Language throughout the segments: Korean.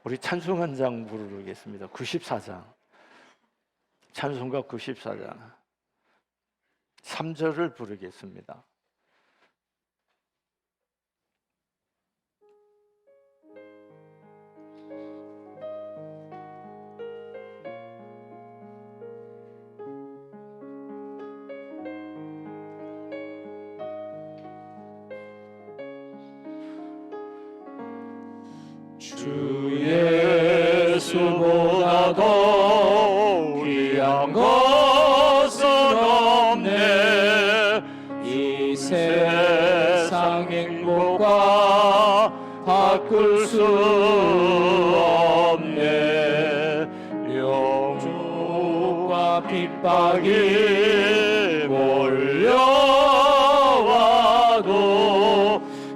우리 찬송 한 장 부르겠습니다. 94장. 찬송가 94장. 3절을 부르겠습니다. 주 예수보다 더 귀한 것은 없네. 이 세상 행복과 바꿀 수 없네. 영주와 핍박이 몰려와도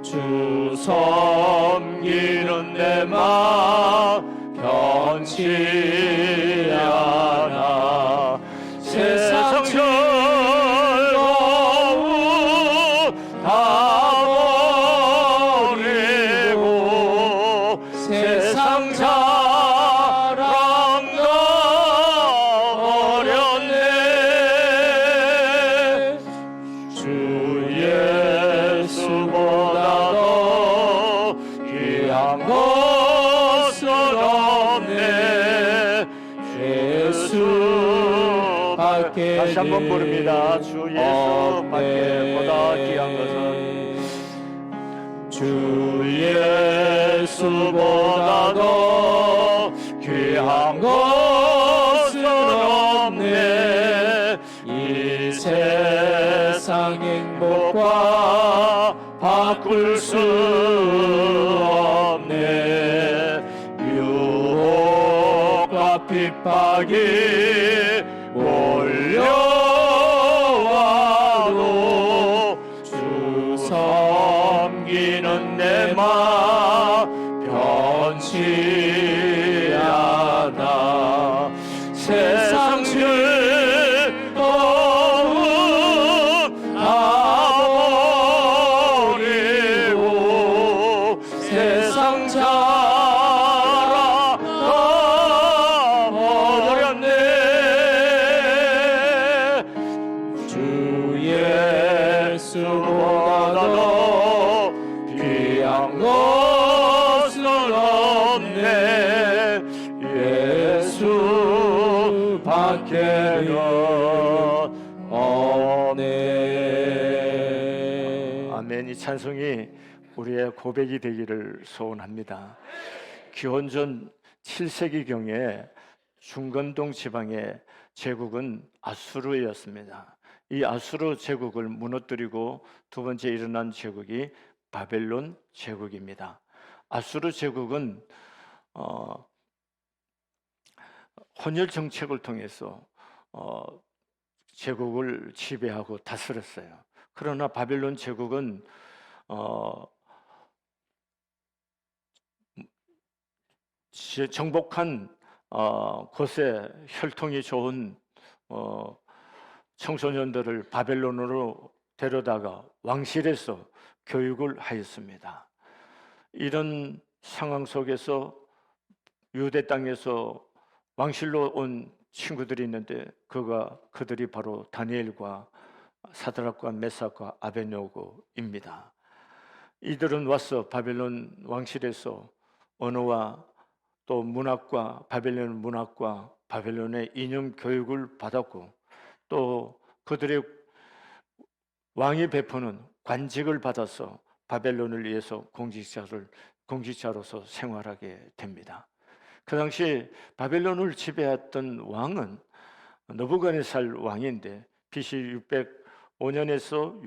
주 섬기는 내 마음 변치 않아. 세상 즐거움 다 버리고 세상 자랑 버렸네. 주 예수보다 더 귀한 것은 없네. 예수밖에 다시 한번 부릅니다. 주 예수밖에 보다 귀한 것은 주 예수보다 더 귀한 것은 없네. 이 세상 행복과 바꿀 수 없네. 유혹과 핍박이 몰려와도 주 섬기는 내 마음 변치 않아. 세상 즐거움 다 버리고 세상 자랑 다 버렸네. 주 예수보다 더 귀한 것은 없네. 예수밖에는 없네. 아멘. 이 찬송이 우리의 고백이 되기를 소원합니다. 기원전 7세기경에 중건동 지방의 제국은 아수르였습니다. 이 아수르 제국을 무너뜨리고 두 번째 일어난 제국이 바벨론 제국입니다. 아수르 제국은 혼혈 정책을 통해서 제국을 지배하고 다스렸어요. 그러나 바벨론 제국은 정복한 곳에 혈통이 좋은 청소년들을 바벨론으로 데려다가 왕실에서 교육을 하였습니다. 이런 상황 속에서 유대 땅에서 왕실로 온 친구들이 있는데 그들이 바로 다니엘과 사드락과 메삭과 아베냐고입니다. 이들은 와서 바벨론 왕실에서 언어와 또 문학과 바벨론 문학과 바벨론의 이념 교육을 받았고 또 그들의 왕이 베푸는 관직을 받아서 바벨론을 위해서 공직자로서 생활하게 됩니다. 그 당시 바벨론을 지배했던 왕은 느부갓네살 왕인데 BC 605년에서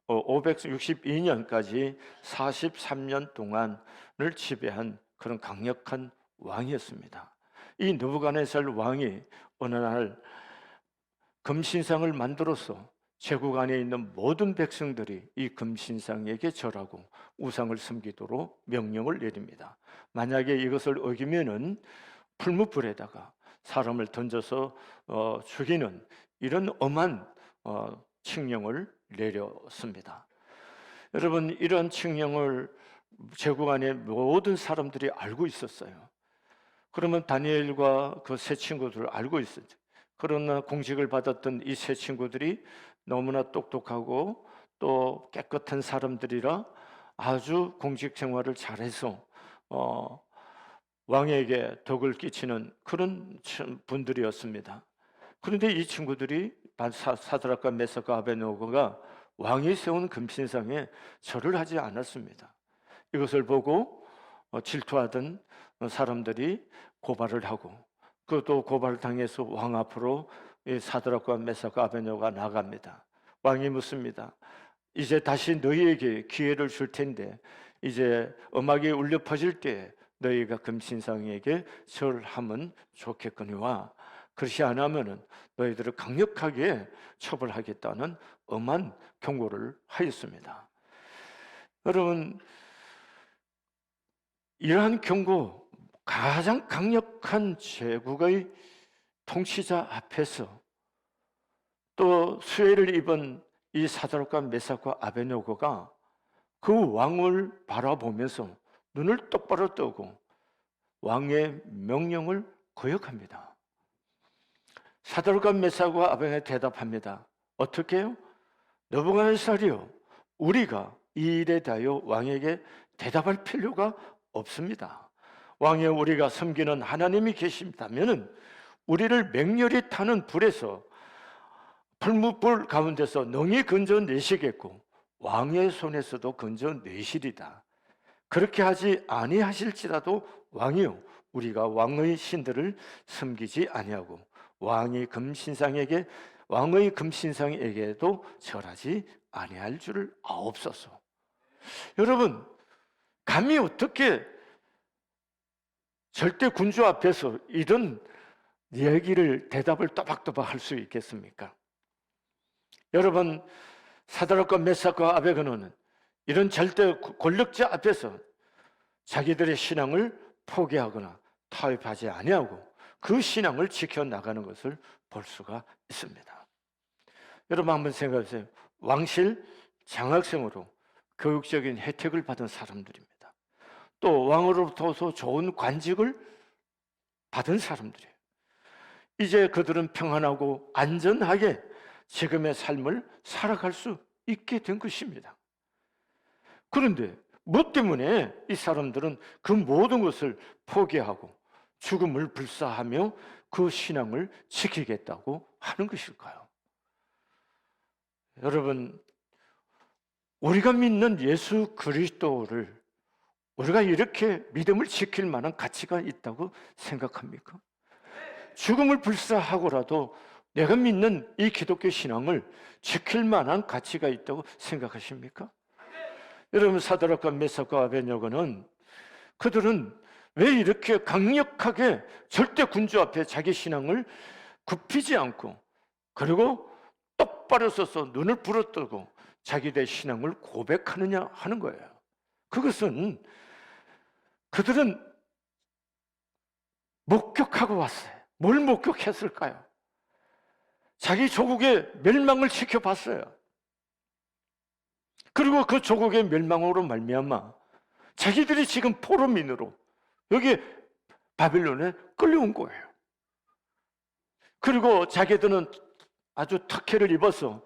562년까지 43년 동안을 지배한 그런 강력한 왕이었습니다. 이 느부갓네살 왕이 어느 날 금신상을 만들어서 제국 안에 있는 모든 백성들이 이 금신상에게 절하고 우상을 섬기도록 명령을 내립니다. 만약에 이것을 어기면은 풀무불에다가 사람을 던져서 죽이는 이런 엄한 칙령을 내렸습니다. 여러분, 이런 칙령을 제국 안에 모든 사람들이 알고 있었어요. 그러면 다니엘과 그 세 친구들을 알고 있었죠. 그러나 공직을 받았던 이 세 친구들이 너무나 똑똑하고 또 깨끗한 사람들이라 아주 공직 생활을 잘해서 왕에게 덕을 끼치는 그런 분들이었습니다. 그런데 이 친구들이 사드락과 메삭과 아베드노고가 왕이 세운 금신상에 절을 하지 않았습니다. 이것을 보고 질투하던 사람들이 고발을 하고 그것도 고발을 당해서 왕 앞으로 사드락과 메삭과 아베드노고가 나갑니다. 왕이 묻습니다. 이제 다시 너희에게 기회를 줄 텐데 이제 음악이 울려 퍼질 때 너희가 금신상에게 절하면 좋겠거니와 그렇지 않으면 너희들을 강력하게 처벌하겠다는 엄한 경고를 하였습니다. 여러분, 이러한 경고, 가장 강력한 제국의 통치자 앞에서 또 수혜를 입은 이 사드락과 메삭과 아베드노고가 그 왕을 바라보면서 눈을 똑바로 뜨고 왕의 명령을 거역합니다. 사드락과 메삭과 아베드노고가 대답합니다. 어떻게 해요? 느부갓네살이요, 우리가 이 일에 대하여 왕에게 대답할 필요가 없습니다. 왕에 우리가 섬기는 하나님이 계신다면 우리를 맹렬히 타는 불에서 불 가운데서 능히 건져내시겠고 왕의 손에서도 건져내시리다. 그렇게 하지 아니하실지라도 왕이요, 우리가 왕의 신들을 섬기지 아니하고 왕의 금신상에게도 절하지 아니할 줄을 아옵소서. 여러분, 감히 어떻게 절대 군주 앞에서 이런 얘기를 대답을 또박또박 할 수 있겠습니까? 여러분, 사드락과 메삭과 아베드노고는 이런 절대 권력자 앞에서 자기들의 신앙을 포기하거나 타협하지 아니하고 그 신앙을 지켜나가는 것을 볼 수가 있습니다. 여러분 한번 생각해 보세요. 왕실 장학생으로 교육적인 혜택을 받은 사람들입니다. 또 왕으로부터 좋은 관직을 받은 사람들이에요. 이제 그들은 평안하고 안전하게 지금의 삶을 살아갈 수 있게 된 것입니다. 그런데 뭐 때문에 이 사람들은 그 모든 것을 포기하고 죽음을 불사하며 그 신앙을 지키겠다고 하는 것일까요? 여러분, 우리가 믿는 예수 그리스도를 우리가 이렇게 믿음을 지킬 만한 가치가 있다고 생각합니까? 죽음을 불사하고라도 내가 믿는 이 기독교 신앙을 지킬 만한 가치가 있다고 생각하십니까? 여러분, 사드락과 메삭과 아베드노고는 그들은 왜 이렇게 강력하게 절대 군주 앞에 자기 신앙을 굽히지 않고 그리고 똑바로 서서 눈을 부릅뜨고 자기들의 신앙을 고백하느냐 하는 거예요. 그것은 그들은 목격하고 왔어요. 뭘 목격했을까요? 자기 조국의 멸망을 지켜봤어요. 그리고 그 조국의 멸망으로 말미암아 자기들이 지금 포로민으로 여기 바빌론에 끌려온 거예요. 그리고 자기들은 아주 특혜를 입어서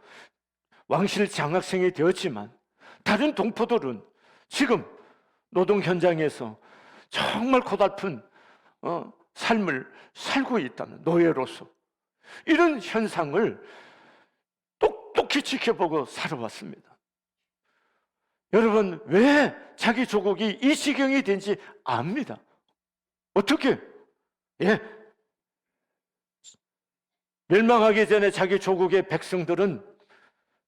왕실 장학생이 되었지만 다른 동포들은 지금 노동 현장에서 정말 고달픈 삶을 살고 있다는 노예로서 이런 현상을 똑똑히 지켜보고 살아왔습니다. 여러분, 왜 자기 조국이 이 지경이 된지 압니다. 어떻게? 멸망하기 전에 자기 조국의 백성들은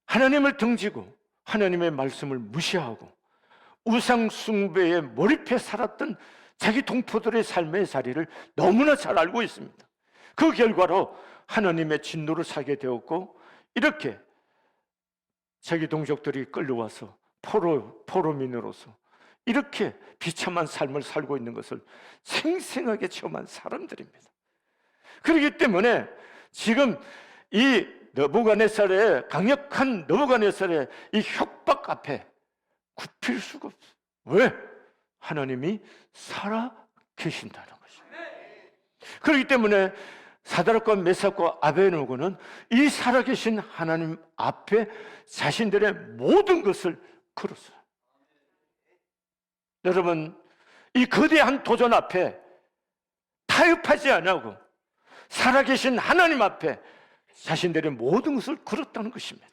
하나님을 등지고 하나님의 말씀을 무시하고 우상 숭배에 몰입해 살았던 자기 동포들의 삶의 자리를 너무나 잘 알고 있습니다. 그 결과로 하나님의 진노를 사게 되었고 이렇게 자기 동족들이 끌려와서 포로민으로서 이렇게 비참한 삶을 살고 있는 것을 생생하게 체험한 사람들입니다. 그렇기 때문에 지금 이 느부갓네살의 강력한 느부갓네살의 이 협박 앞에 굽힐 수가 없어요. 왜? 하나님이 살아 계신다는 것입니다. 그렇기 때문에 사드락과 메삭과 아베느고는 이 살아계신 하나님 앞에 자신들의 모든 것을 걸었어요. 여러분, 이 거대한 도전 앞에 타협하지 않고 살아계신 하나님 앞에 자신들의 모든 것을 걸었다는 것입니다.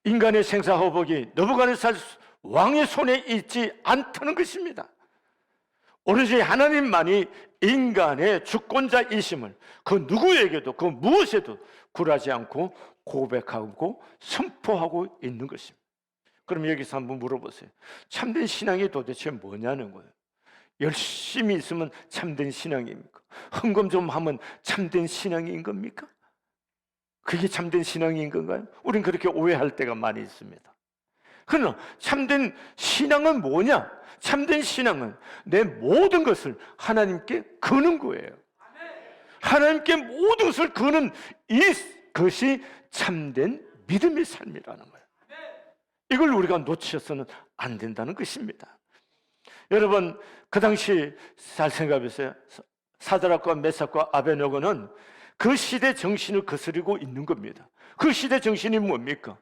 인간의 생사화복이 느부갓네살 왕의 손에 있지 않다는 것입니다. 오로지 하나님만이 인간의 주권자이심을 그 누구에게도 그 무엇에도 굴하지 않고 고백하고 선포하고 있는 것입니다. 그럼 여기서 한번 물어보세요. 참된 신앙이 도대체 뭐냐는 거예요. 열심히 있으면 참된 신앙입니까? 헌금 좀 하면 참된 신앙인 겁니까? 그게 참된 신앙인 건가요? 우린 그렇게 오해할 때가 많이 있습니다. 그러나 참된 신앙은 뭐냐? 참된 신앙은 내 모든 것을 하나님께 거는 거예요. 하나님께 모든 것을 거는 이것이 참된 믿음의 삶이라는 거예요. 이걸 우리가 놓쳐서는 안 된다는 것입니다. 여러분, 그 당시 잘 생각해보세요. 사드락과 메삭과 아베느고는 그 시대 정신을 거스르고 있는 겁니다. 그 시대 정신이 뭡니까?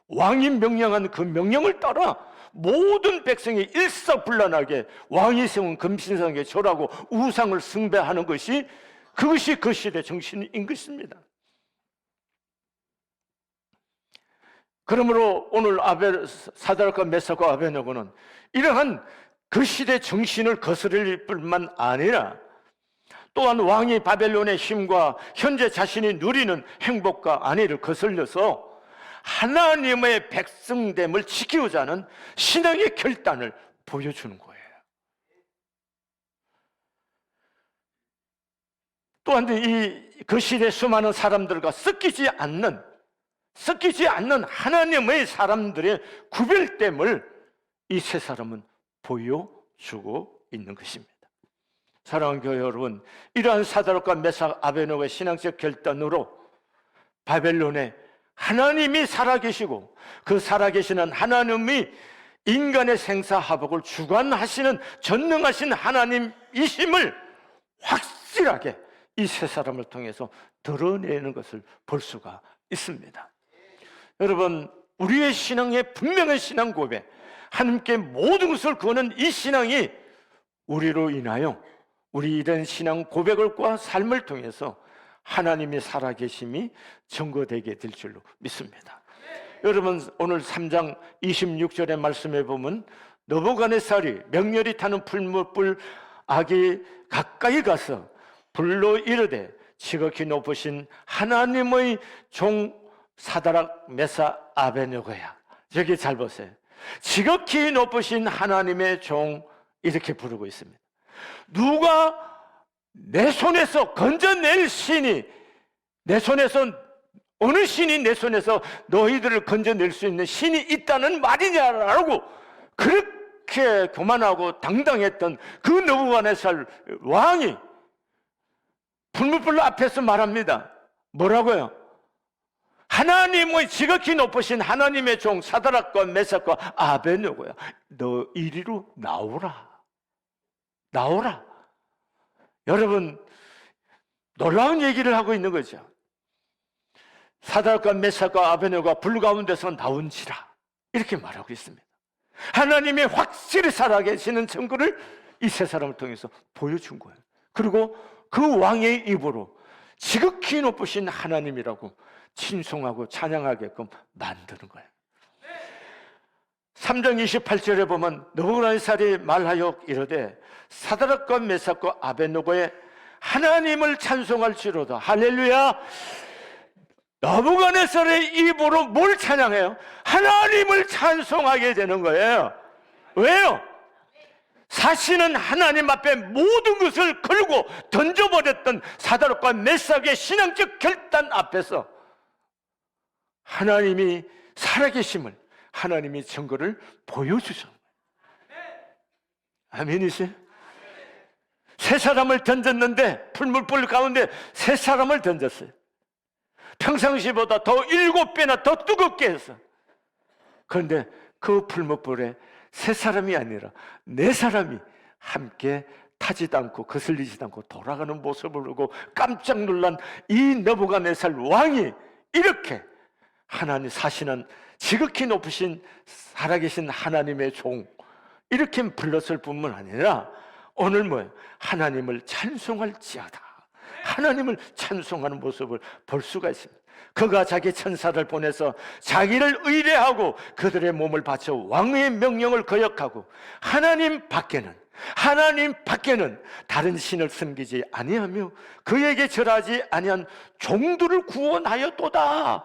왕이 명령한 그 명령을 따라 모든 백성이 일사불란하게 왕이 세운 금신상에 절하고 우상을 숭배하는 것이 그것이 그 시대 정신인 것입니다. 그러므로 오늘 사드락과 메삭과 아베느고는 이러한 그 시대 정신을 거스릴 뿐만 아니라 또한 왕이 바벨론의 힘과 현재 자신이 누리는 행복과 안위를 거슬려서 하나님의 백성됨을 지키고자 하는 신앙의 결단을 보여주는 거예요. 또한 그 시대 수많은 사람들과 섞이지 않는 하나님의 사람들의 구별됨을 이 세 사람은 보여주고 있는 것입니다. 사랑하는 교회 여러분, 이러한 사드락과 메삭 아베느고의 신앙적 결단으로 바벨론에 하나님이 살아계시고 그 살아계시는 하나님이 인간의 생사화복을 주관하시는 전능하신 하나님이심을 확실하게 이 세 사람을 통해서 드러내는 것을 볼 수가 있습니다. 여러분, 우리의 신앙의 분명한 신앙 고백, 하나님께 모든 것을 거는 이 신앙이 우리로 인하여 우리 이런 신앙 고백과 삶을 통해서 하나님의 살아계심이 증거되게 될 줄로 믿습니다. 여러분, 오늘 3장 26절의 말씀에 보면 느부갓네살이 명렬히 타는 풀무불 악이 가까이 가서 불로 이르되 지극히 높으신 하나님의 종 사드락 메삭 아베느고야. 여기 잘 보세요. 지극히 높으신 하나님의 종, 이렇게 부르고 있습니다. 누가 내 손에서 건져낼 신이, 내 손에서 어느 신이 내 손에서 너희들을 건져낼 수 있는 신이 있다는 말이냐라고 그렇게 교만하고 당당했던 그 느부갓네살 왕이 불무불 앞에서 말합니다. 뭐라고요? 하나님의 지극히 높으신 하나님의 종 사드락과 메삭과 아베느고야, 너 이리로 나오라. 여러분, 놀라운 얘기를 하고 있는 거죠. 사드락과 메삭과 아베느고가 불 가운데서 나온지라, 이렇게 말하고 있습니다. 하나님이 확실히 살아계시는 증거를 이 세 사람을 통해서 보여준 거예요. 그리고 그 왕의 입으로 지극히 높으신 하나님이라고 칭송하고 찬양하게끔 만드는 거예요. 3장 28절에 보면 느부갓네살이 말하여 이르되 사드락과 메삭과 아베느고의 하나님을 찬송할지로다. 할렐루야. 느부갓네살의 입으로 뭘 찬양해요? 하나님을 찬송하게 되는 거예요. 왜요? 사실은 하나님 앞에 모든 것을 걸고 던져버렸던 사드락과 메삭의 신앙적 결단 앞에서 하나님이 살아계심을, 하나님이 증거를 보여주셨어요. 아멘이세요? 세 사람을 던졌는데, 풀물불 가운데 세 사람을 던졌어요. 평상시보다 더 7배나 더 뜨겁게 해서. 그런데 그 풀무불에 세 사람이 아니라 네 사람이 함께 타지도 않고 거슬리지도 않고 돌아가는 모습을 보고 깜짝 놀란 이 느부갓네살 왕이 이렇게 하나님 사시는 지극히 높으신 살아계신 하나님의 종 이렇게 불렀을 뿐만 아니라 오늘 뭐예요? 하나님을 찬송할지어다. 하나님을 찬송하는 모습을 볼 수가 있습니다. 그가 자기 천사를 보내서 자기를 의뢰하고 그들의 몸을 바쳐 왕의 명령을 거역하고 하나님 밖에는 다른 신을 섬기지 아니하며 그에게 절하지 아니한 종들을 구원하였도다.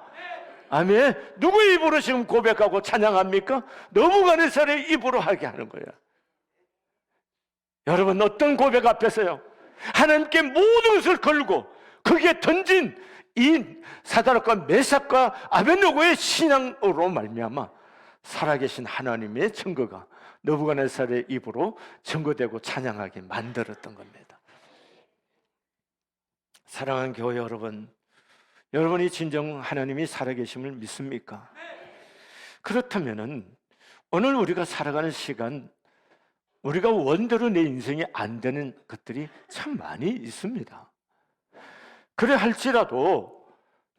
아멘. 누구의 입으로 지금 고백하고 찬양합니까? 느부갓네살의 입으로 하게 하는 거예요. 여러분 어떤 고백 앞에서요? 하나님께 모든 것을 걸고 거기에 던진 이 사드락과 메삭과 아벳느고의 신앙으로 말미암아 살아계신 하나님의 증거가 느부갓네살의 입으로 증거되고 찬양하게 만들었던 겁니다. 사랑하는 교회 여러분, 여러분이 진정 하나님이 살아계심을 믿습니까? 그렇다면은 오늘 우리가 살아가는 시간 우리가 원대로 내 인생이 안 되는 것들이 참 많이 있습니다. 그래 할지라도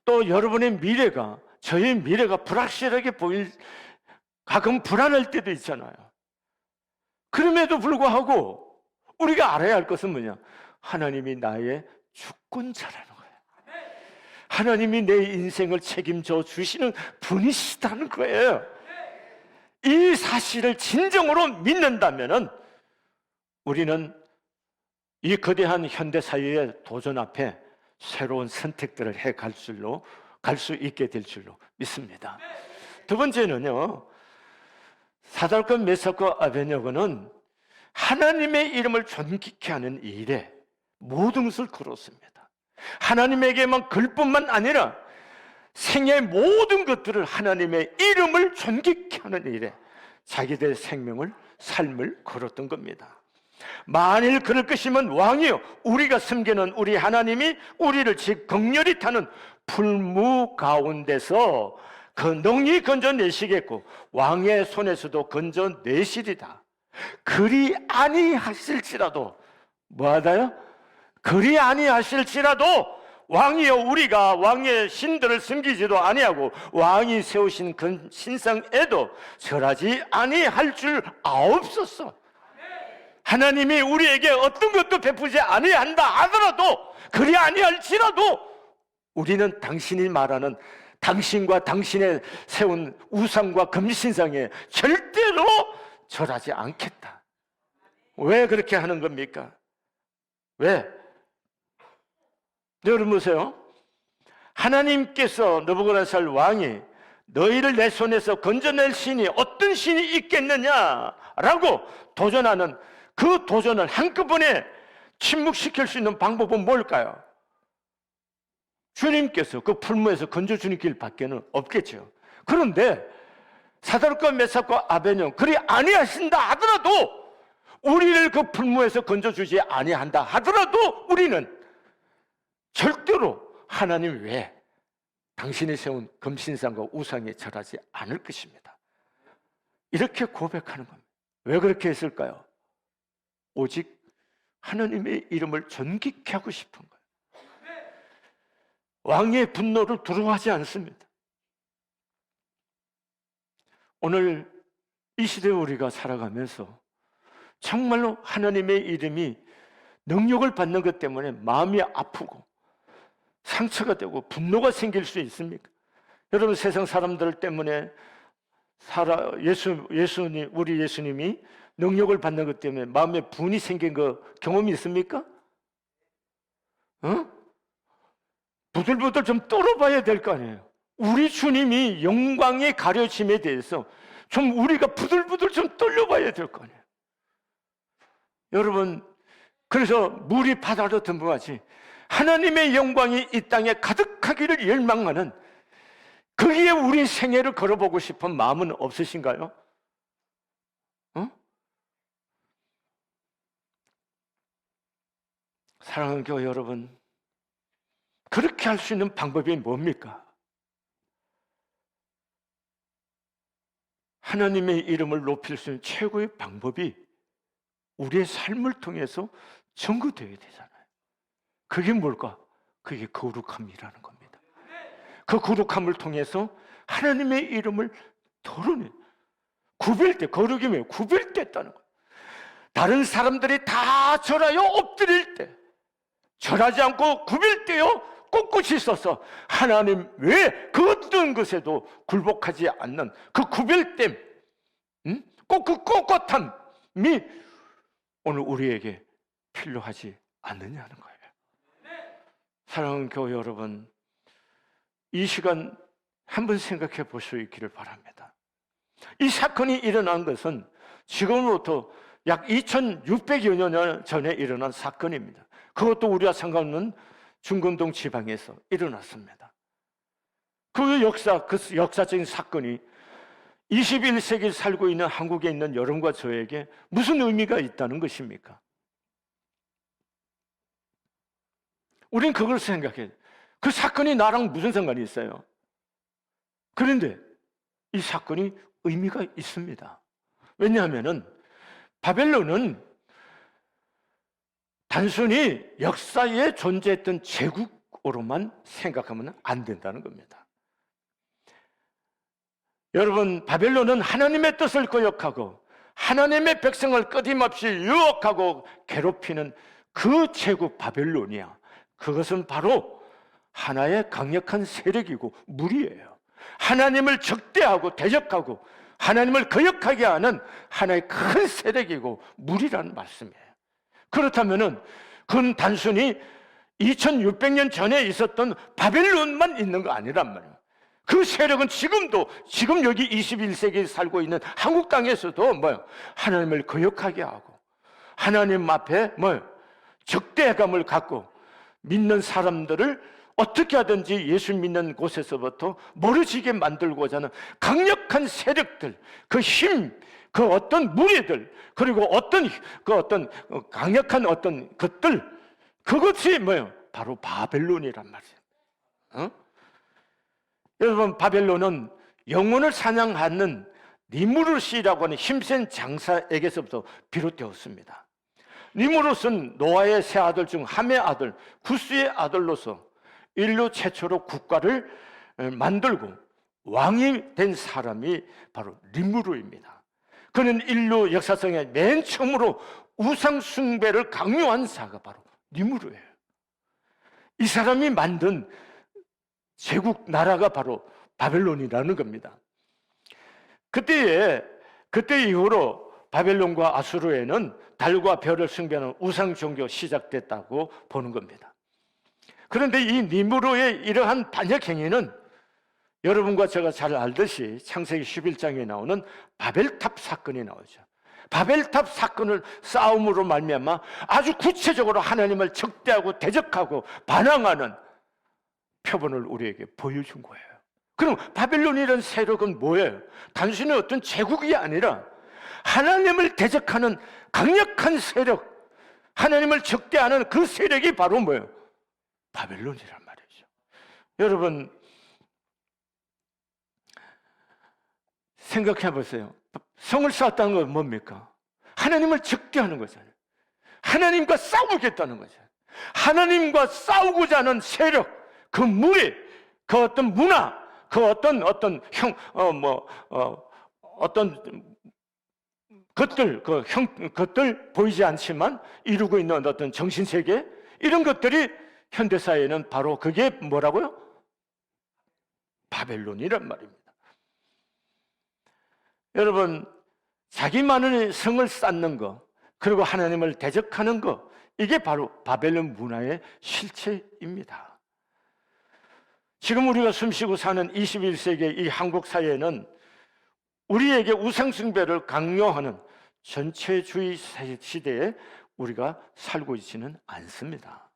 또 여러분의 미래가 저의 미래가 불확실하게 보일 가끔 불안할 때도 있잖아요. 그럼에도 불구하고 우리가 알아야 할 것은 뭐냐? 하나님이 나의 주권자라는 거예요. 하나님이 내 인생을 책임져 주시는 분이시다는 거예요. 이 사실을 진정으로 믿는다면은 우리는 이 거대한 현대 사회의 도전 앞에 새로운 선택들을 해 갈 수 있게 될 줄로 믿습니다. 두 번째는요, 사드락과 메삭과 아벳느고는 하나님의 이름을 존귀케 하는 일에 모든 것을 걸었습니다. 하나님에게만 걸 뿐만 아니라 생애의 모든 것들을 하나님의 이름을 존귀케 하는 일에 자기들의 생명을 삶을 걸었던 겁니다. 만일 그럴 것이면 왕이요 우리가 섬기는 우리 하나님이 우리를 극렬히 타는 풀무 가운데서 능히 건져내시겠고 왕의 손에서도 건져내시리다. 그리 아니하실지라도 뭐하다요? 그리 아니하실지라도 왕이여 우리가 왕의 신들을 섬기지도 아니하고 왕이 세우신 그 신상에도 절하지 아니할 줄 아옵소서. 하나님이 우리에게 어떤 것도 베푸지 아니한다 하더라도 그리 아니할지라도 우리는 당신이 말하는 당신과 당신의 세운 우상과 금신상에 절대로 절하지 않겠다. 왜 그렇게 하는 겁니까? 왜? 여러분 보세요. 하나님께서 느부갓네살 왕이 너희를 내 손에서 건져낼 신이 어떤 신이 있겠느냐라고 도전하는 그 도전을 한꺼번에 침묵시킬 수 있는 방법은 뭘까요? 주님께서 그 풀무에서 건져주는 길 밖에는 없겠죠. 그런데 사드락과 메삭과 아벳느고 그리 아니하신다 하더라도 우리를 그 풀무에서 건져주지 아니한다 하더라도 우리는 절대로 하나님 외에 당신이 세운 금신상과 우상에 절하지 않을 것입니다. 이렇게 고백하는 겁니다. 왜 그렇게 했을까요? 오직 하나님의 이름을 존귀케 하고 싶은 거예요. 왕의 분노를 두려워하지 않습니다. 오늘 이 시대에 우리가 살아가면서 정말로 하나님의 이름이 능력을 받는 것 때문에 마음이 아프고 상처가 되고 분노가 생길 수 있습니까? 여러분 세상 사람들 때문에 우리 예수님이 능력을 받는 것 때문에 마음에 분이 생긴 거 경험이 있습니까? 부들부들 좀 떨어봐야 될 거 아니에요. 우리 주님이 영광의 가려짐에 대해서 좀 우리가 부들부들 좀 떨려봐야 될 거 아니에요. 여러분 그래서 물이 바다로 덤벙하지 하나님의 영광이 이 땅에 가득하기를 열망하는 거기에 우리 생애를 걸어보고 싶은 마음은 없으신가요? 사랑하는 교회 여러분, 그렇게 할 수 있는 방법이 뭡니까? 하나님의 이름을 높일 수 있는 최고의 방법이 우리의 삶을 통해서 증거되어야 되잖아요. 그게 뭘까? 그게 거룩함이라는 겁니다. 그 거룩함을 통해서 하나님의 이름을 드러내 구별돼. 거룩이 뭐예요? 구별됐다는 거예요. 다른 사람들이 다 절하여 엎드릴 때 절하지 않고 구별되어 꼿꼿이 서서 하나님 외에 그 어떤 것에도 굴복하지 않는 그 구별됨, 꼭 그 꼿꼿함이 오늘 우리에게 필요하지 않느냐는 거예요. 사랑하는 교회 여러분, 이 시간 한번 생각해 볼 수 있기를 바랍니다. 이 사건이 일어난 것은 지금으로부터 약 2600여 년 전에 일어난 사건입니다. 그것도 우리와 상관없는 중건동 지방에서 일어났습니다. 그 역사적인 사건이 21세기에 살고 있는 한국에 있는 여러분과 저에게 무슨 의미가 있다는 것입니까? 우린 그걸 생각해요. 그 사건이 나랑 무슨 상관이 있어요? 그런데 이 사건이 의미가 있습니다. 왜냐하면 바벨론은 단순히 역사에 존재했던 제국으로만 생각하면 안 된다는 겁니다. 여러분, 바벨론은 하나님의 뜻을 거역하고 하나님의 백성을 끊임없이 유혹하고 괴롭히는 그 제국 바벨론이야. 그것은 바로 하나의 강력한 세력이고 무리예요. 하나님을 적대하고 대적하고 하나님을 거역하게 하는 하나의 큰 세력이고 무리라는 말씀이에요. 그렇다면은 그건 단순히 2600년 전에 있었던 바벨론만 있는 거 아니란 말이에요. 그 세력은 지금 여기 21세기에 살고 있는 한국 땅에서도 하나님을 거역하게 하고 하나님 앞에 적대감을 갖고 믿는 사람들을 어떻게 하든지 예수 믿는 곳에서부터 멀어지게 만들고자 하는 강력한 세력들, 그 힘, 그 어떤 무리들, 그리고 어떤 강력한 어떤 것들, 그것이 바로 바벨론이란 말이에요. 여러분, 바벨론은 영혼을 사냥하는 니무롯이라고 하는 힘센 장사에게서부터 비롯되었습니다. 니무롯은 노아의 세 아들 중 함의 아들 구스의 아들로서 인류 최초로 국가를 만들고 왕이 된 사람이 바로 니무롯입니다. 그는 인류 역사상에 맨 처음으로 우상 숭배를 강요한 자가 바로 니무롯이에요. 이 사람이 만든 제국 나라가 바로 바벨론이라는 겁니다. 그때 이후로 바벨론과 아수르에는 달과 별을 숭배하는 우상 종교 시작됐다고 보는 겁니다. 그런데 이 니무롯의 이러한 반역 행위는 여러분과 제가 잘 알듯이 창세기 11장에 나오는 바벨탑 사건이 나오죠. 바벨탑 사건을 싸움으로 말미암아 아주 구체적으로 하나님을 적대하고 대적하고 반항하는 표본을 우리에게 보여준 거예요. 그럼 바벨론이라는 세력은 뭐예요? 단순히 어떤 제국이 아니라 하나님을 대적하는 강력한 세력, 하나님을 적대하는 그 세력이 바로 뭐예요? 바벨론이란 말이죠. 여러분, 생각해 보세요. 성을 쌓았다는 건 뭡니까? 하나님을 적대하는 거잖아요. 하나님과 싸우겠다는 거죠. 하나님과 싸우고자 하는 세력, 그 무리, 그 어떤 문화, 그 어떤 것들 보이지 않지만 이루고 있는 어떤 정신세계, 이런 것들이 현대사회는 바로 그게 뭐라고요? 바벨론이란 말입니다. 여러분, 자기만의 성을 쌓는 거, 그리고 하나님을 대적하는 거, 이게 바로 바벨론 문화의 실체입니다. 지금 우리가 숨쉬고 사는 21세기의 이 한국 사회는 우리에게 우상숭배를 강요하는 전체주의 시대에 우리가 살고 있지는 않습니다.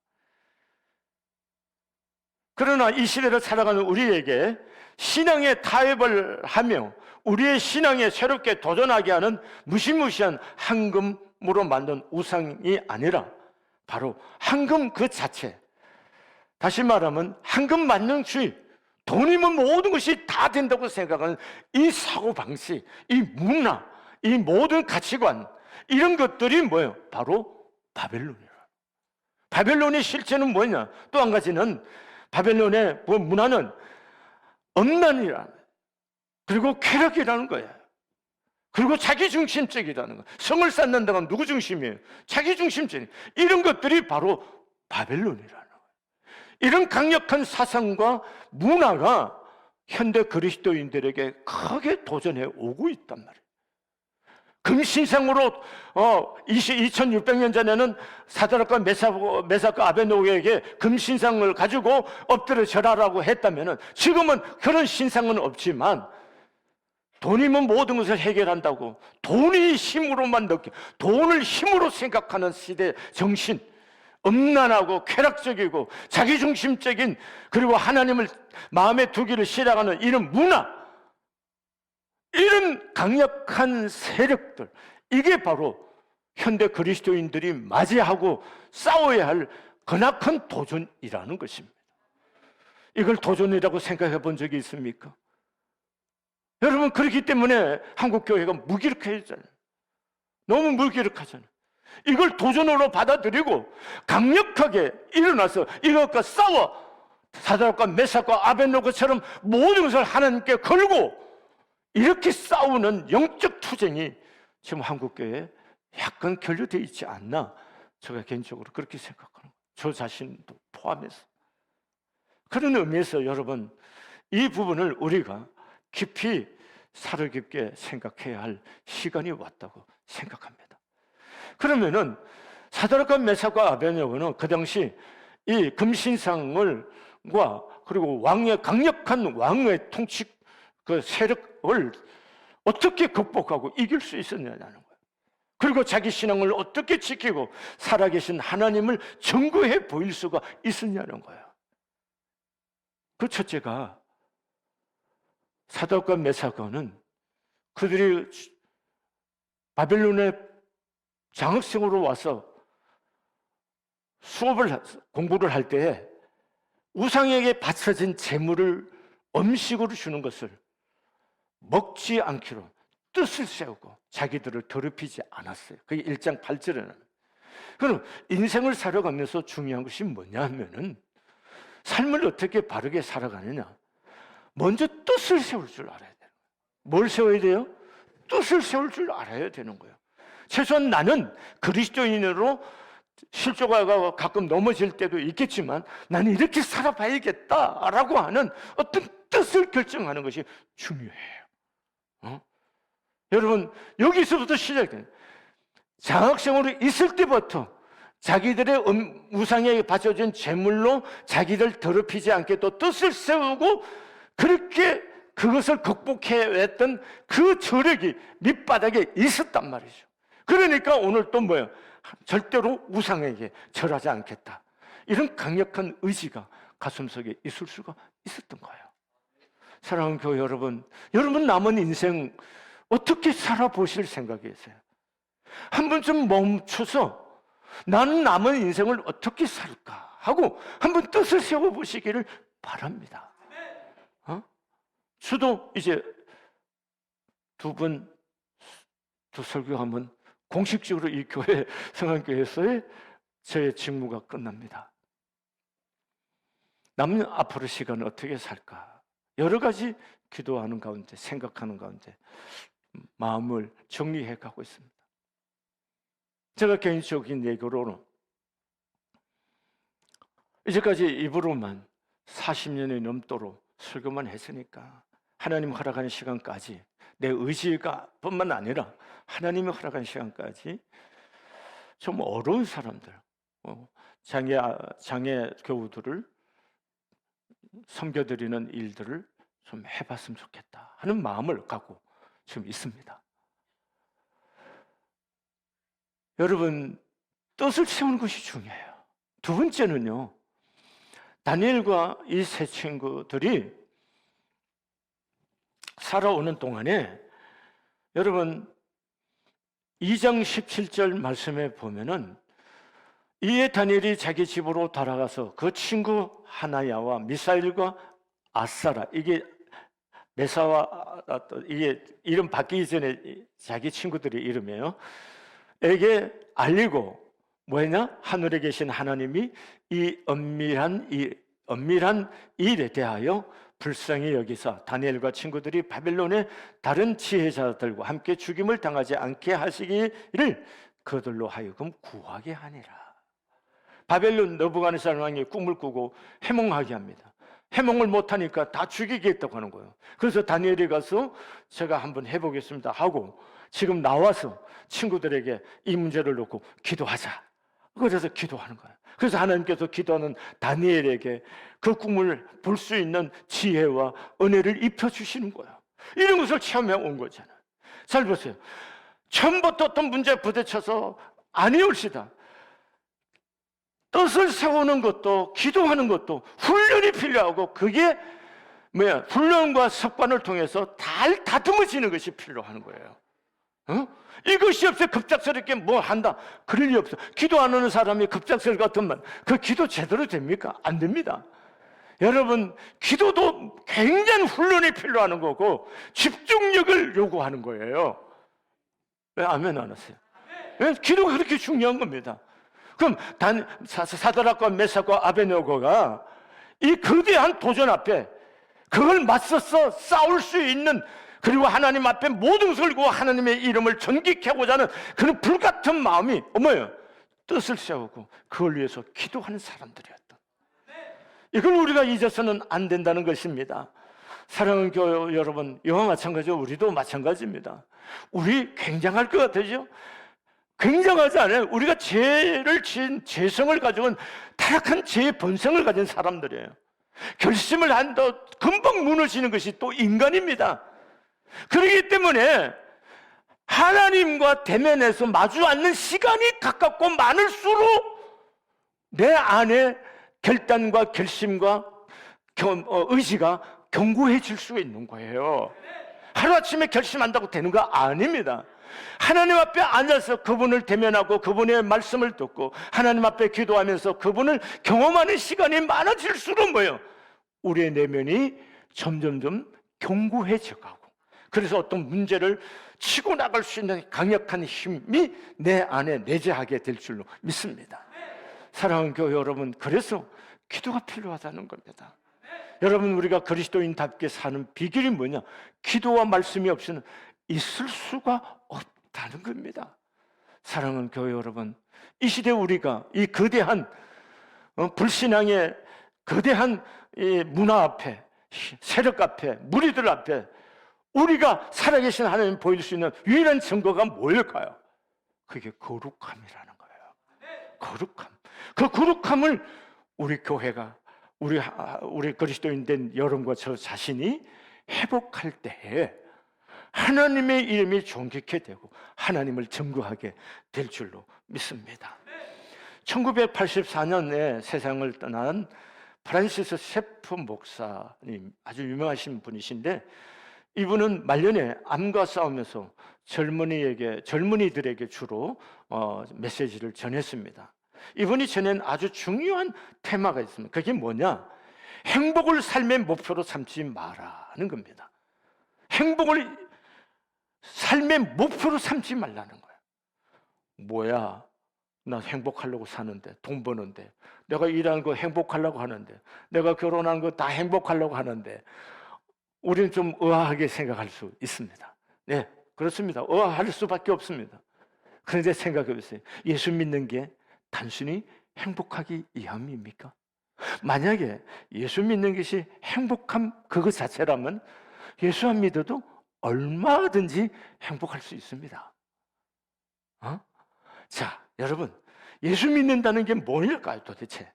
그러나 이 시대를 살아가는 우리에게 신앙의 타협을 하며 우리의 신앙에 새롭게 도전하게 하는 무시무시한 황금으로 만든 우상이 아니라 바로 황금 그 자체, 다시 말하면 황금 만능주의, 돈이면 모든 것이 다 된다고 생각하는 이 사고방식, 이 문화, 이 모든 가치관, 이런 것들이 뭐예요? 바로 바벨론이에요. 바벨론의 실체는 뭐냐? 또 한 가지는 바벨론의 문화는 엄란이라는, 그리고 쾌락이라는 거예요. 그리고 자기중심적이라는 거. 성을 쌓는다고 하면 누구 중심이에요? 자기중심적. 이런 것들이 바로 바벨론이라는 거예요. 이런 강력한 사상과 문화가 현대 그리스도인들에게 크게 도전해 오고 있단 말이에요. 금신상으로 2600년 전에는 사드락과 메삭과 아벤노고에게 금신상을 가지고 엎드려 절하라고 했다면 지금은 그런 신상은 없지만 돈이면 모든 것을 해결한다고, 돈이 힘으로만 돈을 힘으로 생각하는 시대 정신, 엄란하고 쾌락적이고 자기중심적인, 그리고 하나님을 마음에 두기를 싫어하는 이런 문화, 이런 강력한 세력들, 이게 바로 현대 그리스도인들이 맞이하고 싸워야 할 크나큰 도전이라는 것입니다. 이걸 도전이라고 생각해 본 적이 있습니까? 여러분, 그렇기 때문에 한국교회가 무기력해졌잖아요. 너무 무기력하잖아요. 이걸 도전으로 받아들이고 강력하게 일어나서 이것과 싸워 사드락과 메삭과 아벤노고처럼 모든 것을 하나님께 걸고 이렇게 싸우는 영적 투쟁이 지금 한국교회에 약간 결여되어 있지 않나, 제가 개인적으로 그렇게 생각하는 거예요. 저 자신도 포함해서. 그런 의미에서 여러분, 이 부분을 우리가 깊이 살을 깊게 생각해야 할 시간이 왔다고 생각합니다. 그러면은 사드락과 메삭과 아벤노고는 그 당시 이 금신상을과 그리고 왕의 강력한 왕의 통치 그 세력을 어떻게 극복하고 이길 수 있었냐는 거예요. 그리고 자기 신앙을 어떻게 지키고 살아계신 하나님을 증거해 보일 수가 있었냐는 거예요. 그 첫째가, 사드락과 메삭은 그들이 바벨론의 장학생으로 와서 공부를 할 때에 우상에게 바쳐진 재물을 음식으로 주는 것을 먹지 않기로 뜻을 세우고 자기들을 더럽히지 않았어요. 그게 1장 8절에는. 그럼 인생을 살아가면서 중요한 것이 뭐냐 하면은 삶을 어떻게 바르게 살아가느냐, 먼저 뜻을 세울 줄 알아야 돼요. 뭘 세워야 돼요? 뜻을 세울 줄 알아야 되는 거예요. 최소한 나는 그리스도인으로 실족하고 가끔 넘어질 때도 있겠지만 나는 이렇게 살아봐야겠다라고 하는 어떤 뜻을 결정하는 것이 중요해요. 여러분, 여기서부터 시작돼요. 장학생으로 있을 때부터 자기들의 우상에 바쳐진 재물로 자기들 더럽히지 않게 또 뜻을 세우고 그렇게 그것을 극복해왔던 그 저력이 밑바닥에 있었단 말이죠. 그러니까 오늘 또 뭐예요? 절대로 우상에게 절하지 않겠다, 이런 강력한 의지가 가슴속에 있을 수가 있었던 거예요. 사랑하는 교회 여러분, 여러분 남은 인생 어떻게 살아보실 생각이세요? 한 번쯤 멈춰서 나는 남은 인생을 어떻게 살까 하고 한번 뜻을 세워보시기를 바랍니다. 저도 이제 두 설교하면 공식적으로 이 교회, 성안교회에서의 저의 직무가 끝납니다. 남은 앞으로 시간을 어떻게 살까, 여러 가지 기도하는 가운데, 생각하는 가운데 마음을 정리해 가고 있습니다. 제가 개인적인 얘기로는 이제까지 입으로만 40년이 넘도록 설교만 했으니까 하나님 허락하는 시간까지 내 의지가 뿐만 아니라 하나님이 허락한 시간까지 좀 어려운 사람들, 장애 교우들을 섬겨드리는 일들을 좀 해봤으면 좋겠다 하는 마음을 갖고 지금 있습니다. 여러분, 뜻을 세우는 것이 중요해요. 두 번째는요, 다니엘과 이 세 친구들이 살아오는 동안에 여러분 2장 17절 말씀에 보면은 이에 다니엘이 자기 집으로 돌아가서 그 친구 하나야와 미사일과 아사라, 이게 메사와 이게 이름 바뀌기 전에 자기 친구들의 이름이에요. 에게 알리고 뭐냐? 하늘에 계신 하나님이 이 엄밀한 일에 대하여 불쌍히 여기사 다니엘과 친구들이 바벨론의 다른 지혜자들과 함께 죽임을 당하지 않게 하시기를 그들로 하여금 구하게 하니라. 바벨론 느부갓네살 왕이 꿈을 꾸고 해몽하게 합니다. 해몽을 못하니까 다 죽이겠다고 하는 거예요. 그래서 다니엘이 가서 제가 한번 해보겠습니다 하고 지금 나와서 친구들에게 이 문제를 놓고 기도하자. 그래서 기도하는 거예요. 그래서 하나님께서 기도하는 다니엘에게 그 꿈을 볼 수 있는 지혜와 은혜를 입혀주시는 거예요. 이런 것을 체험해 온 거잖아요. 잘 보세요. 처음부터 어떤 문제에 부딪혀서 아니올시다. 뜻을 세우는 것도 기도하는 것도 훈련이 필요하고 그게 뭐야? 훈련과 습관을 통해서 다듬어지는 것이 필요한 거예요. 이것이 없어요. 급작스럽게 뭐 한다. 그럴 리 없어. 기도 안 하는 사람이 급작스럽 같으면 그 기도 제대로 됩니까? 안 됩니다. 여러분, 기도도 굉장히 훈련이 필요한 거고 집중력을 요구하는 거예요. 왜 아멘 안 하세요? 왜? 기도가 그렇게 중요한 겁니다. 그럼 사드락과 메삭과 아베드노고가 이 거대한 도전 앞에 그걸 맞서서 싸울 수 있는, 그리고 하나님 앞에 모든 것을 걸고 하나님의 이름을 전기케하고자 하는 그런 불같은 마음이 뭐예요? 뜻을 세우고 그걸 위해서 기도하는 사람들이었다. 이걸 우리가 잊어서는 안 된다는 것입니다. 사랑하는 교회 여러분, 이와 마찬가지로 우리도 마찬가지입니다. 우리 굉장할 것 같으죠? 굉장하지 않아요. 우리가 죄를 지은 죄성을 가지고 타락한 죄의 본성을 가진 사람들이에요. 결심을 한다 금방 무너지는 것이 또 인간입니다. 그렇기 때문에 하나님과 대면해서 마주 앉는 시간이 가깝고 많을수록 내 안에 결단과 결심과 의지가 견고해질 수 있는 거예요. 하루아침에 결심한다고 되는 거 아닙니다. 하나님 앞에 앉아서 그분을 대면하고 그분의 말씀을 듣고 하나님 앞에 기도하면서 그분을 경험하는 시간이 많아질수록 뭐예요? 우리의 내면이 점점점 견고해져가고, 그래서 어떤 문제를 치고 나갈 수 있는 강력한 힘이 내 안에 내재하게 될 줄로 믿습니다. 사랑하는 교회 여러분, 그래서 기도가 필요하다는 겁니다. 여러분, 우리가 그리스도인답게 사는 비결이 뭐냐? 기도와 말씀이 없이는 있을 수가 없다는 겁니다. 사랑하는 교회 여러분, 이 시대 우리가 이 거대한 불신앙의 거대한 이 문화 앞에, 세력 앞에, 무리들 앞에 우리가 살아계신 하나님 보일 수 있는 유일한 증거가 뭘까요? 그게 거룩함이라는 거예요. 거룩함. 그 거룩함을 우리 교회가, 우리 그리스도인 된 여러분과 저 자신이 회복할 때에 하나님의 이름이 존귀케 되고 하나님을 증거하게 될 줄로 믿습니다. 1984년에 세상을 떠난 프란시스 세프 목사님, 아주 유명하신 분이신데, 이분은 말년에 암과 싸우면서 젊은이들에게 주로 메시지를 전했습니다. 이분이 전한 아주 중요한 테마가 있습니다. 그게 뭐냐? 행복을 삶의 목표로 삼지 마라는 겁니다. 행복을 삶의 목표로 삼지 말라는 거예요. 뭐야? 나 행복하려고 사는데, 돈 버는데, 내가 일하는 거 행복하려고 하는데, 내가 결혼하는 거 다 행복하려고 하는데, 우리는 좀 의아하게 생각할 수 있습니다. 네, 그렇습니다. 의아할 수밖에 없습니다. 그런데 생각해 보세요. 예수 믿는 게 단순히 행복하기 위함입니까? 만약에 예수 믿는 것이 행복함 그것 자체라면 예수 안 믿어도 얼마든지 행복할 수 있습니다. 자, 여러분, 예수 믿는다는 게 뭘까요, 도대체?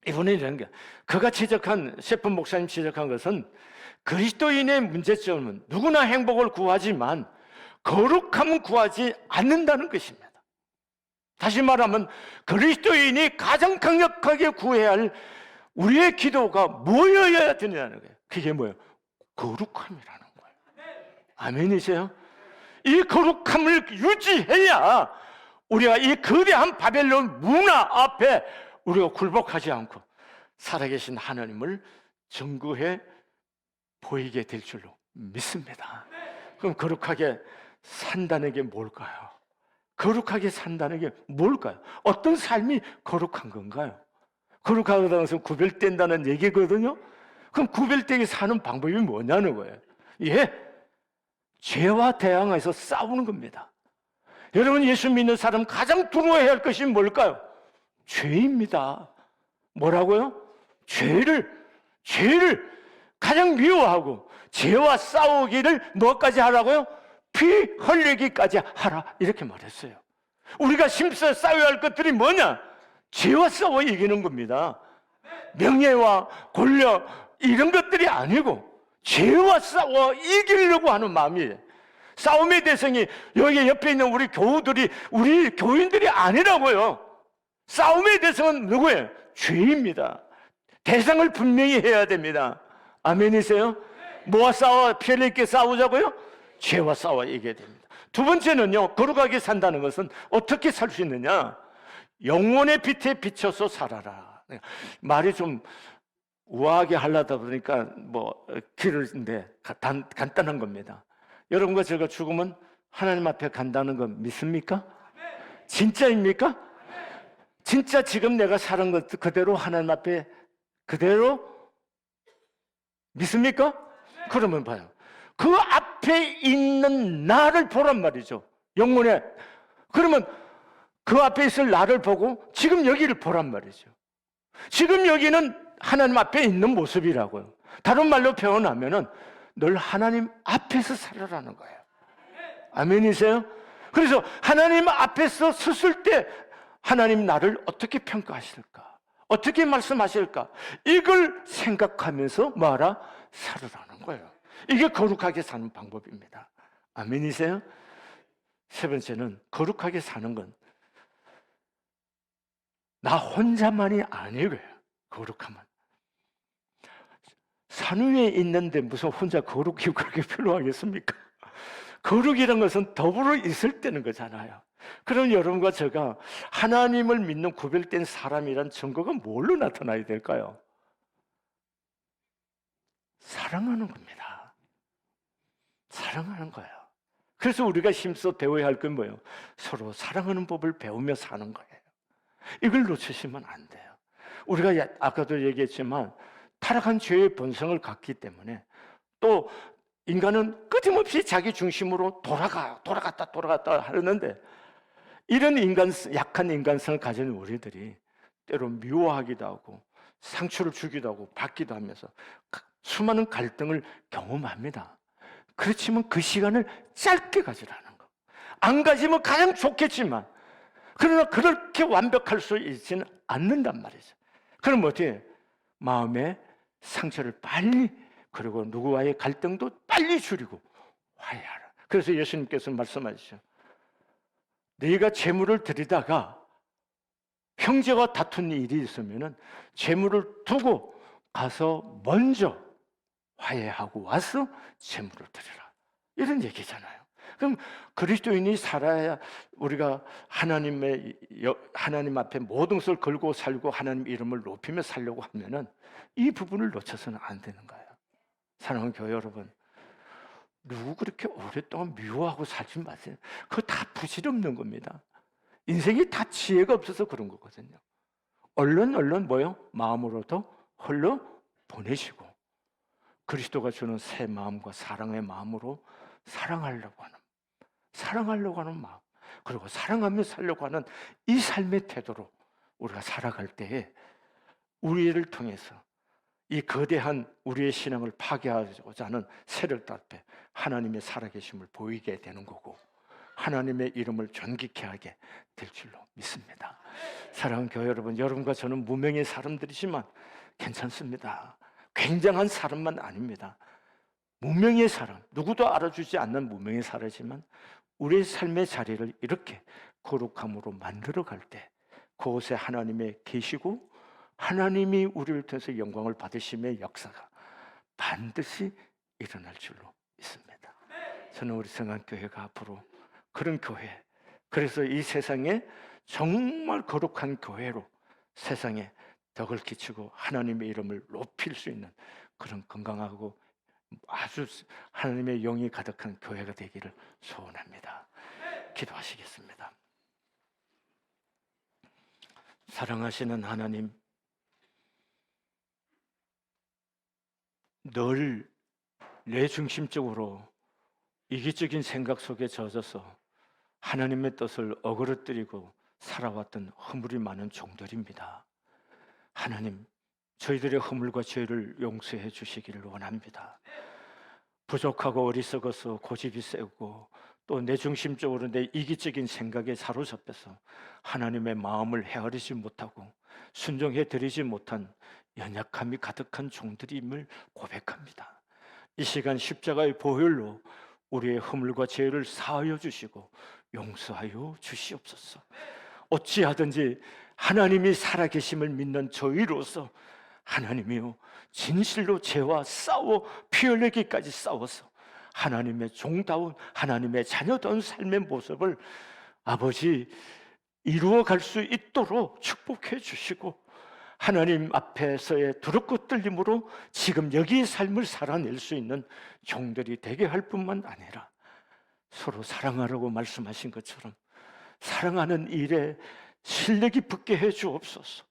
이번에 이런 게, 그가 세프 목사님 지적한 것은 그리스도인의 문제점은 누구나 행복을 구하지만 거룩함은 구하지 않는다는 것입니다. 다시 말하면 그리스도인이 가장 강력하게 구해야 할 우리의 기도가 뭐여야 되느냐는 거예요. 그게 뭐예요? 거룩함이라는 거예요. 아멘이세요? 이 거룩함을 유지해야 우리가 이 거대한 바벨론 문화 앞에 우리가 굴복하지 않고 살아계신 하나님을 증거해 보이게 될 줄로 믿습니다. 그럼 거룩하게 산다는 게 뭘까요? 거룩하게 산다는 게 뭘까요? 어떤 삶이 거룩한 건가요? 거룩하다는 것은 구별된다는 얘기거든요. 그럼 구별되게 사는 방법이 뭐냐는 거예요. 예, 죄와 대항해서 싸우는 겁니다. 여러분, 예수 믿는 사람 가장 두려워해야 할 것이 뭘까요? 죄입니다. 뭐라고요? 죄를 가장 미워하고 죄와 싸우기를 뭐까지 하라고요? 피 흘리기까지 하라, 이렇게 말했어요. 우리가 힘써 싸워야 할 것들이 뭐냐? 죄와 싸워 이기는 겁니다. 명예와 권력 이런 것들이 아니고 죄와 싸워 이기려고 하는 마음이에요. 싸움의 대상이 여기 옆에 있는 우리 교우들이, 우리 교인들이 아니라고요. 싸움의 대상은 누구예요? 죄입니다. 대상을 분명히 해야 됩니다. 아멘이세요? 뭐와 싸워 피 흘리게 싸우자고요? 죄와 싸워 이겨야 됩니다. 두 번째는요, 거룩하게 산다는 것은 어떻게 살 수 있느냐? 영혼의 빛에 비춰서 살아라. 말이 좀 우아하게 하려다 보니까 뭐 길은데 간단한 겁니다. 여러분과 제가 죽으면 하나님 앞에 간다는 건 믿습니까? 진짜입니까? 진짜 지금 내가 사는 것 그대로 하나님 앞에 그대로 믿습니까? 그러면 봐요. 그 앞에 있는 나를 보란 말이죠. 영혼에. 그러면 그 앞에 있을 나를 보고 지금 여기를 보란 말이죠. 지금 여기는 하나님 앞에 있는 모습이라고요. 다른 말로 표현하면은 늘 하나님 앞에서 살아라는 거예요. 아멘이세요? 그래서 하나님 앞에서 섰을 때 하나님 나를 어떻게 평가하실까? 어떻게 말씀하실까? 이걸 생각하면서 뭐하라? 살아라는 거예요. 이게 거룩하게 사는 방법입니다. 아멘이세요? 세 번째는 거룩하게 사는 건 나 혼자만이 아니고요. 거룩하면 산 위에 있는데 무슨 혼자 거룩이 그렇게 필요하겠습니까? 거룩이라는 것은 더불어 있을 때는 거잖아요. 그럼 여러분과 제가 하나님을 믿는 구별된 사람이란 증거가 뭘로 나타나야 될까요? 사랑하는 겁니다. 사랑하는 거예요. 그래서 우리가 힘써 배워야 할 건 뭐예요? 서로 사랑하는 법을 배우며 사는 거예요. 이걸 놓치시면 안 돼요. 우리가 아까도 얘기했지만 타락한 죄의 본성을 갖기 때문에 또 인간은 끊임없이 자기 중심으로 돌아갔다 하는데 이런 약한 인간성을 가진 우리들이 때로 미워하기도 하고 상처를 주기도 하고 받기도 하면서 수많은 갈등을 경험합니다. 그렇지만 그 시간을 짧게 가지라는 거. 안 가지면 가장 좋겠지만 그러나 그렇게 완벽할 수 있지는 않는단 말이죠. 그럼 어떻게 해요? 마음의 상처를 빨리, 그리고 누구와의 갈등도 빨리 줄이고 화해하라. 그래서 예수님께서 말씀하시죠. 네가 재물을 드리다가 형제와 다툰 일이 있으면은 재물을 두고 가서 먼저 화해하고 와서 재물을 드리라. 이런 얘기잖아요. 그럼 그리스도인이 살아야 우리가 하나님 앞에 모든 것을 걸고 살고 하나님 이름을 높이며 살려고 하면은 이 부분을 놓쳐서는 안 되는 거예요. 사랑하는 교회 여러분, 누구 그렇게 오랫동안 미워하고 살지 마세요. 그거 다 부질없는 겁니다. 인생이 다 지혜가 없어서 그런 거거든요. 얼른 뭐요? 마음으로도 흘러 보내시고 그리스도가 주는 새 마음과 사랑의 마음으로 사랑하려고 하는 마음, 그리고 사랑하며 살려고 하는 이 삶의 태도로 우리가 살아갈 때에 우리를 통해서 이 거대한 우리의 신앙을 파괴하고자 하는 세력들 앞에 하나님의 살아계심을 보이게 되는 거고 하나님의 이름을 존귀케 하게 될 줄로 믿습니다. 사랑하는 교회 여러분, 여러분과 저는 무명의 사람들이지만 괜찮습니다. 굉장한 사람만 아닙니다. 무명의 사람, 누구도 알아주지 않는 무명의 사람이지만 우리의 삶의 자리를 이렇게 거룩함으로 만들어갈 때 그곳에 하나님이 계시고 하나님이 우리를 통해서 영광을 받으심의 역사가 반드시 일어날 줄로 믿습니다. 저는 우리 성안교회가 앞으로 그런 교회, 그래서 이 세상에 정말 거룩한 교회로 세상에 덕을 끼치고 하나님의 이름을 높일 수 있는 그런 건강하고 아주 하나님의 영이 가득한 교회가 되기를 소원합니다. 기도하시겠습니다. 사랑하시는 하나님, 늘 내 중심적으로 이기적인 생각 속에 젖어서 하나님의 뜻을 어그러뜨리고 살아왔던 허물이 많은 종들입니다. 하나님, 저희들의 허물과 죄를 용서해 주시기를 원합니다. 부족하고 어리석어서 고집이 세고 또 내 중심적으로 내 이기적인 생각에 사로잡혀서 하나님의 마음을 헤아리지 못하고 순종해 드리지 못한 연약함이 가득한 종들임을 고백합니다. 이 시간 십자가의 보혈로 우리의 허물과 죄를 사하여 주시고 용서하여 주시옵소서. 어찌하든지 하나님이 살아계심을 믿는 저희로서 하나님이요, 진실로 죄와 싸워 피 흘리기까지 싸워서 하나님의 종다운 하나님의 자녀다운 삶의 모습을 아버지 이루어갈 수 있도록 축복해 주시고 하나님 앞에서의 두렵고 떨림으로 지금 여기의 삶을 살아낼 수 있는 종들이 되게 할 뿐만 아니라 서로 사랑하라고 말씀하신 것처럼 사랑하는 일에 실력이 붙게 해 주옵소서.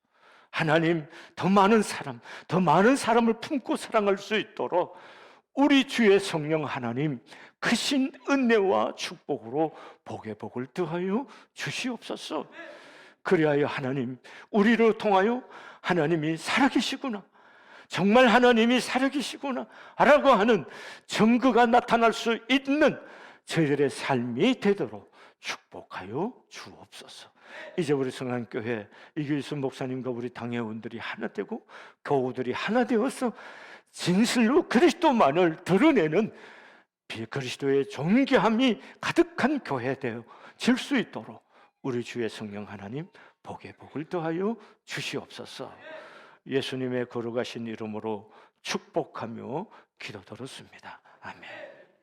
하나님, 더 많은 사람을 품고 사랑할 수 있도록 우리 주의 성령 하나님 크신 은혜와 축복으로 복의 복을 더하여 주시옵소서. 그리하여 하나님, 우리를 통하여 하나님이 살아계시구나, 정말 하나님이 살아계시구나 라고 하는 증거가 나타날 수 있는 저희들의 삶이 되도록 축복하여 주옵소서. 이제 우리 성안교회 이규수 목사님과 우리 당회원들이 하나 되고 교우들이 하나 되어서 진실로 그리스도만을 드러내는 그리스도의 존귀함이 가득한 교회 되어 질 수 있도록 우리 주의 성령 하나님 복의 복을 더하여 주시옵소서. 예수님의 거룩하신 이름으로 축복하며 기도드렸습니다. 아멘.